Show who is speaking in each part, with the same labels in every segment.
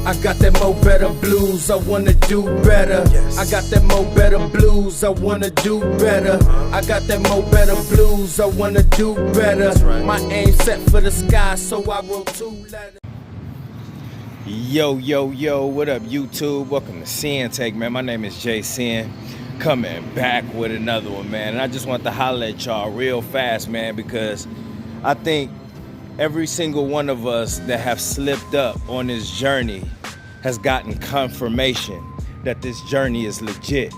Speaker 1: I got that mo better blues, I wanna do better. I got that mo better blues, I wanna do better. I got that mo better blues, I wanna do better. My aim set for the sky, so I wrote 2 letters.
Speaker 2: Yo, what up, YouTube? Welcome to Sinn-Take, man. My name is Sin, coming back with another one, man. And I just want to holler at y'all real fast, man, because I think every single one of us that have slipped up on this journey has gotten confirmation that this journey is legit.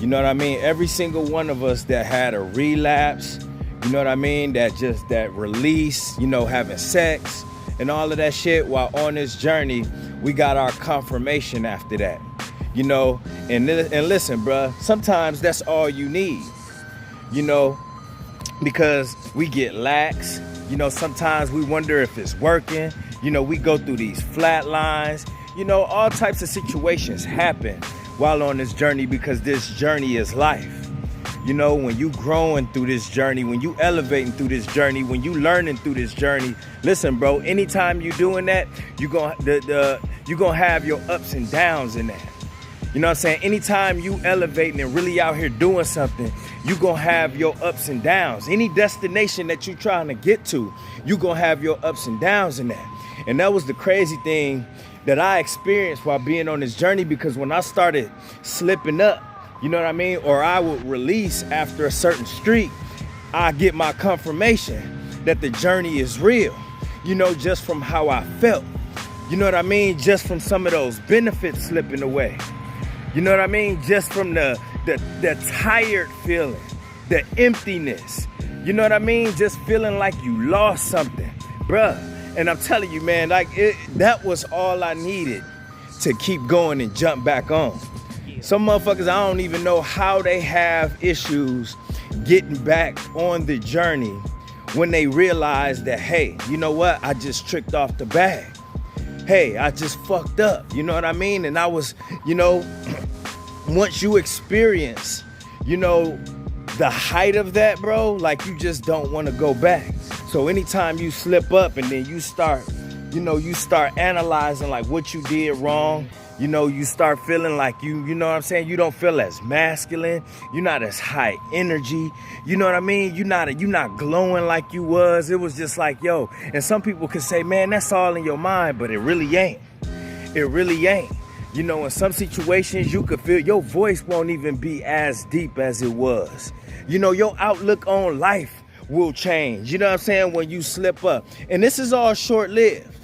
Speaker 2: You know what I mean? Every single one of us that had a relapse, you know what I mean? That release, you know, having sex and all of that shit while on this journey, we got our confirmation after that. You know, and listen, bruh, sometimes that's all you need, you know, because we get lax. You know, sometimes we wonder if it's working. You know, we go through these flat lines. You know, all types of situations happen while on this journey because this journey is life. You know, when you growing through this journey, when you elevating through this journey, when you learning through this journey, listen, bro, anytime you doing that, you gonna have your ups and downs in that. You know what I'm saying? Anytime you elevating and really out here doing something, you gonna have your ups and downs. Any destination that you trying to get to, you gonna have your ups and downs in that. And that was the crazy thing that I experienced while being on this journey, because when I started slipping up, you know what I mean? Or I would release after a certain streak, I get my confirmation that the journey is real, you know, just from how I felt. You know what I mean? Just from some of those benefits slipping away. You know what I mean? Just from the tired feeling, the emptiness. You know what I mean? Just feeling like you lost something, bruh. And I'm telling you, man, that was all I needed to keep going and jump back on. Some motherfuckers, I don't even know how they have issues getting back on the journey when they realize that, hey, you know what? I just tricked off the bag. Hey, I just fucked up. You know what I mean? And I was, you know, once you experience, you know, the height of that, bro, like you just don't want to go back. So anytime you slip up and then you start, you know, you start analyzing like what you did wrong. You know, you start feeling like you know what I'm saying? You don't feel as masculine. You're not as high energy. You know what I mean? You're not glowing like you was. It was just like, yo. And some people could say, man, that's all in your mind, but it really ain't. It really ain't. You know, in some situations, you could feel your voice won't even be as deep as it was. You know, your outlook on life will change. You know what I'm saying? When you slip up. And this is all short-lived.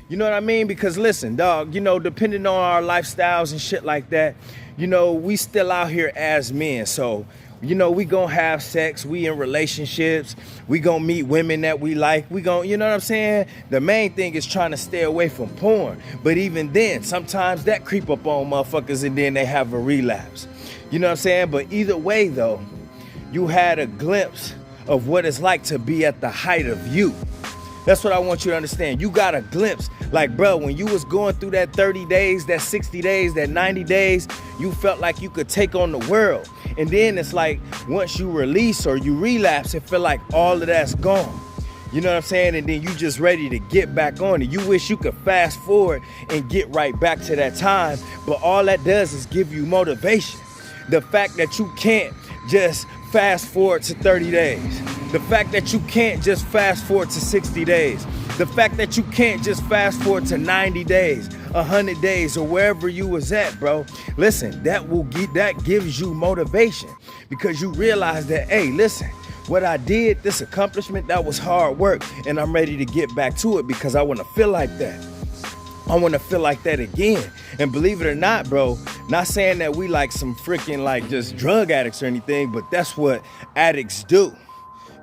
Speaker 2: You know what I mean? Because listen, dog, you know, depending on our lifestyles and shit like that, you know, we still out here as men. So, you know, we gonna have sex, we in relationships, we gonna meet women that we like, we gonna, you know what I'm saying? The main thing is trying to stay away from porn. But even then, sometimes that creep up on motherfuckers and then they have a relapse. You know what I'm saying? But either way, though, you had a glimpse of what it's like to be at the height of you. That's what I want you to understand. You got a glimpse. Like, bro, when you was going through that 30 days, that 60 days, that 90 days, you felt like you could take on the world. And then it's like, once you release or you relapse, it feel like all of that's gone. You know what I'm saying? And then you just ready to get back on it. You wish you could fast forward and get right back to that time. But all that does is give you motivation. The fact that you can't just fast forward to 30 days. The fact that you can't just fast forward to 60 days. The fact that you can't just fast forward to 90 days, 100 days, or wherever you was at, bro. Listen, that gives you motivation because you realize that, hey, listen, what I did, this accomplishment, that was hard work, and I'm ready to get back to it because I want to feel like that. I want to feel like that again. And believe it or not, bro, not saying that we like some freaking like just drug addicts or anything, but that's what addicts do.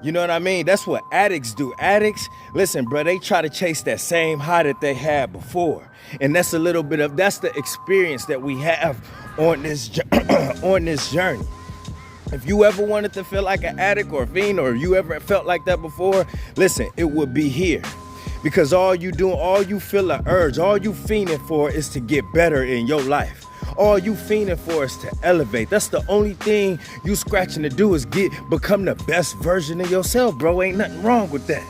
Speaker 2: You know what I mean? That's what addicts do. Addicts, listen, bro, they try to chase that same high that they had before. And that's a little bit of, that's the experience that we have on this, on this journey. If you ever wanted to feel like an addict or a fiend, or you ever felt like that before, listen, it would be here. Because all you feel an urge, all you fiending for is to get better in your life. All you fiending for is to elevate. That's the only thing you scratching to do is become the best version of yourself, bro. Ain't nothing wrong with that.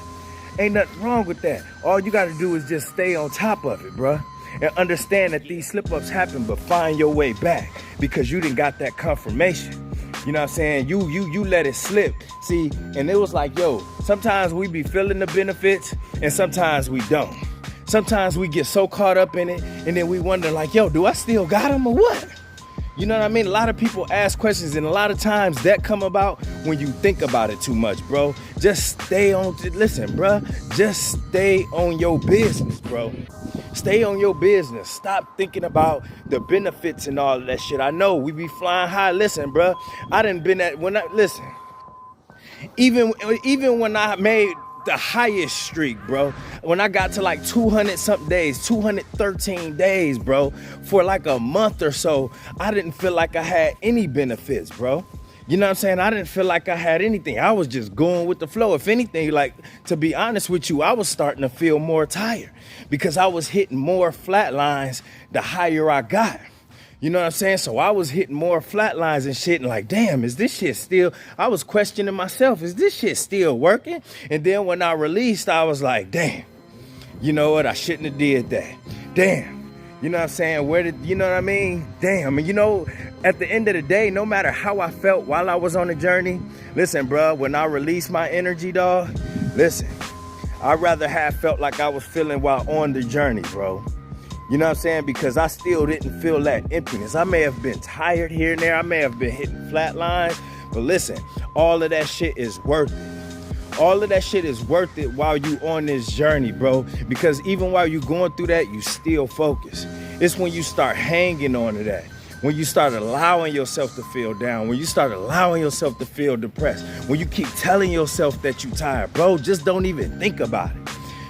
Speaker 2: Ain't nothing wrong with that. All you got to do is just stay on top of it, bro. and understand that these slip-ups happen, but find your way back because you didn't got that confirmation. You know what I'm saying? You let it slip. See, and it was like, yo, sometimes we be feeling the benefits and sometimes we don't. Sometimes we get so caught up in it and then we wonder like, yo, do I still got them or what? You know what I mean? A lot of people ask questions, and a lot of times that come about when you think about it too much, bro. Just stay on, listen, bro. Just stay on your business, bro. Stay on your business. Stop thinking about the benefits and all of that shit. I know we be flying high. Listen, bro. I done been at, listen, even when I made the highest streak, bro, when I got to like 200 something days, 213 days, bro, for like a month or so, I didn't feel like I had any benefits, bro. You know what I'm saying? I didn't feel like I had anything. I was just going with the flow. If anything, like, to be honest with you, I was starting to feel more tired because I was hitting more flat lines the higher I got. You know what I'm saying? So I was hitting more flat lines and shit and like, damn, is this shit still, I was questioning myself, is this shit still working? And then when I released, I was like, damn, you know what? I shouldn't have did that. Damn. You know what I'm saying? You know what I mean? Damn. And you know, at the end of the day, no matter how I felt while I was on the journey, listen, bro, when I released my energy, dog, listen, I'd rather have felt like I was feeling while on the journey, bro. You know what I'm saying? Because I still didn't feel that emptiness. I may have been tired here and there. I may have been hitting flat lines. But listen, all of that shit is worth it. All of that shit is worth it while you on this journey, bro. Because even while you going through that, you still focus. It's when you start hanging on to that. When you start allowing yourself to feel down. When you start allowing yourself to feel depressed. When you keep telling yourself that you tired, bro, just don't even think about it.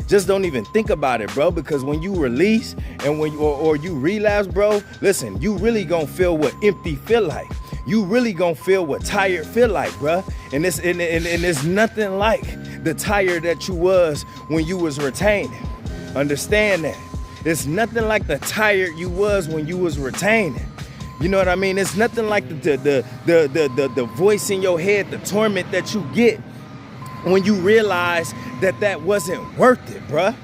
Speaker 2: Just don't even think about it, bro, because when you release and when you, or you relapse, bro, listen, you really gonna feel what empty feel like. You really gonna feel what tired feel like, bro. And it's nothing like the tired that you was when you was retaining. Understand that. It's nothing like the tired you was when you was retaining. You know what I mean? It's nothing like the voice in your head, the torment that you get when you realize that wasn't worth it, bruh.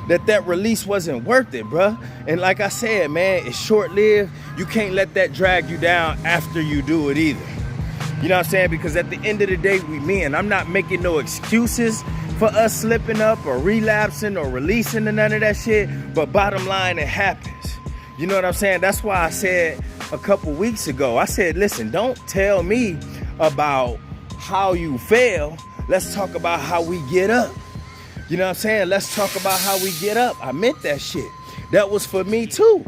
Speaker 2: That release wasn't worth it, bruh. And like I said, man, it's short-lived. You can't let that drag you down after you do it either. You know what I'm saying? Because at the end of the day, we men. I'm not making no excuses for us slipping up or relapsing or releasing and none of that shit. But bottom line, it happens. You know what I'm saying? That's why I said a couple weeks ago, I said, listen, don't tell me about how you fail. Let's talk about how we get up. You know what I'm saying? Let's talk about how we get up. I meant that shit. That was for me too.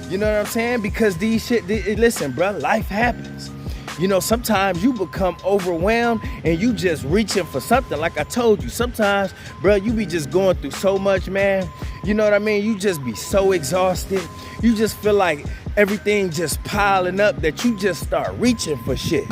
Speaker 2: You know what I'm saying? Because listen, bro, life happens. You know, sometimes you become overwhelmed and you just reaching for something. Like I told you, sometimes, bro, you be just going through so much, man. You know what I mean? You just be so exhausted. You just feel like everything just piling up that you just start reaching for shit.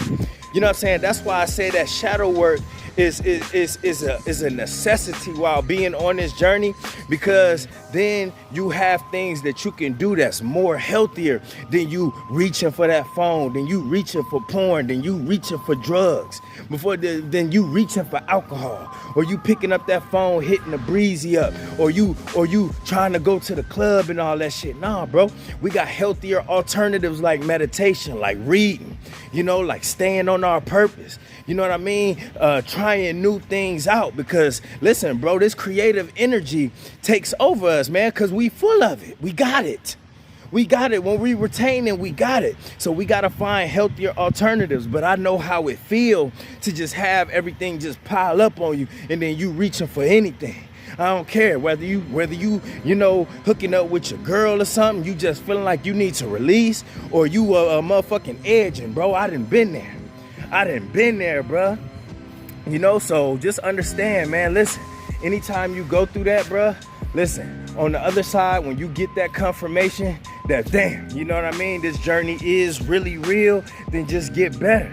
Speaker 2: You know what I'm saying? That's why I say that shadow work is a necessity while being on this journey, because then you have things that you can do that's more healthier than you reaching for that phone, than you reaching for porn, than you reaching for drugs, than you reaching for alcohol, or you picking up that phone, hitting the breezy up, or you trying to go to the club and all that shit. Nah, bro, we got healthier alternatives like meditation, like reading, you know, like staying on our purpose. You know what I mean? Trying new things out, because listen, bro, this creative energy takes over us, man, because we full of it. We got it. We got it. When we retain it, we got it. So we got to find healthier alternatives. But I know how it feels to just have everything just pile up on you and then you reaching for anything. I don't care whether you know, hooking up with your girl or something, you just feeling like you need to release, or you a motherfucking edging, bro. I done been there, bro. You know, so just understand, man. Listen, anytime you go through that, bro, listen, on the other side, when you get that confirmation that, damn, you know what I mean, this journey is really real, then just get better.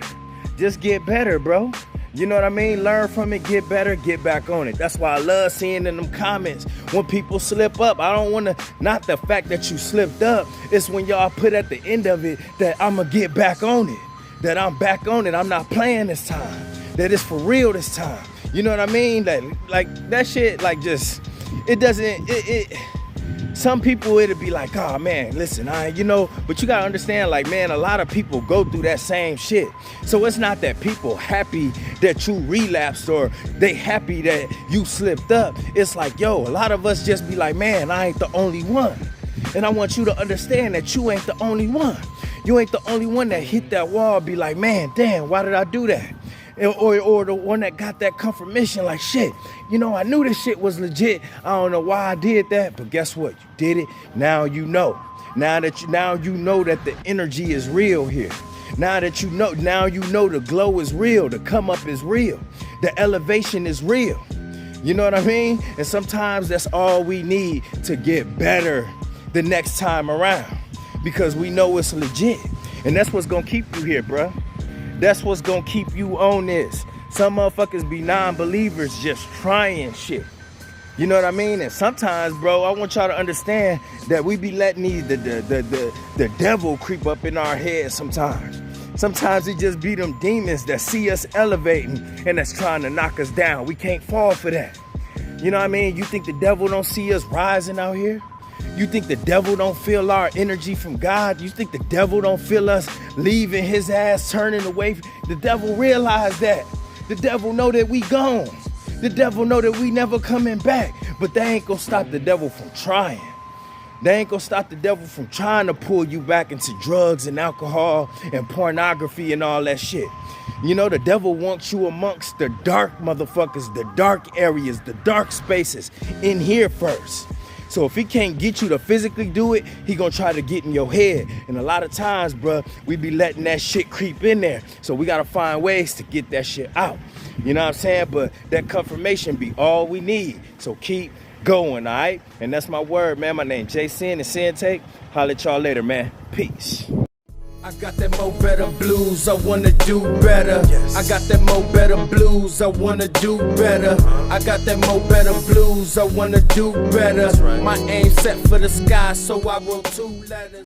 Speaker 2: Just get better, bro. You know what I mean? Learn from it, get better, get back on it. That's why I love seeing in them comments when people slip up. I don't want to, not the fact that you slipped up, it's when y'all put at the end of it that I'm going to get back on it. That I'm back on it. I'm not playing this time. That it's for real this time. You know what I mean? Like that shit, like just, it doesn't, Some people it'll be like, oh man, listen, but you gotta understand, like, man, a lot of people go through that same shit. So it's not that people happy that you relapsed or they happy that you slipped up. It's like, yo, a lot of us just be like, man, I ain't the only one. And I want you to understand that you ain't the only one. You ain't the only one that hit that wall, be like, man, damn, why did I do that? Or the one that got that confirmation, like, shit, I knew this shit was legit. I don't know why I did that, but guess what? You did it. Now you know. Now you know that the energy is real here. Now you know the glow is real. The come up is real. The elevation is real. You know what I mean? And sometimes that's all we need to get better the next time around, because we know it's legit. And that's what's gonna keep you here, bruh. That's what's gonna keep you on this. Some motherfuckers be non-believers just trying shit. You know what I mean? And sometimes, bro, I want y'all to understand that we be letting the devil creep up in our heads sometimes. Sometimes it just be them demons that see us elevating and that's trying to knock us down. We can't fall for that. You know what I mean? You think the devil don't see us rising out here? You think the devil don't feel our energy from God? You think the devil don't feel us leaving his ass, turning away? The devil realize that. The devil know that we gone. The devil know that we never coming back. But they ain't gonna stop the devil from trying. They ain't gonna stop the devil from trying to pull you back into drugs and alcohol and pornography and all that shit. The devil wants you amongst the dark motherfuckers, the dark areas, the dark spaces in here first. So if he can't get you to physically do it, he gonna try to get in your head. And a lot of times, bruh, we be letting that shit creep in there. So we gotta find ways to get that shit out. You know what I'm saying? But that confirmation be all we need. So keep going, all right? And that's my word, man. My name Sinn and Sinn-Take. Holla at y'all later, man. Peace.
Speaker 1: I got that mo better blues, I wanna do better. I got that mo better blues, I wanna do better. I got that mo better blues, I wanna do better. My aim set for the sky, so I wrote 2 letters.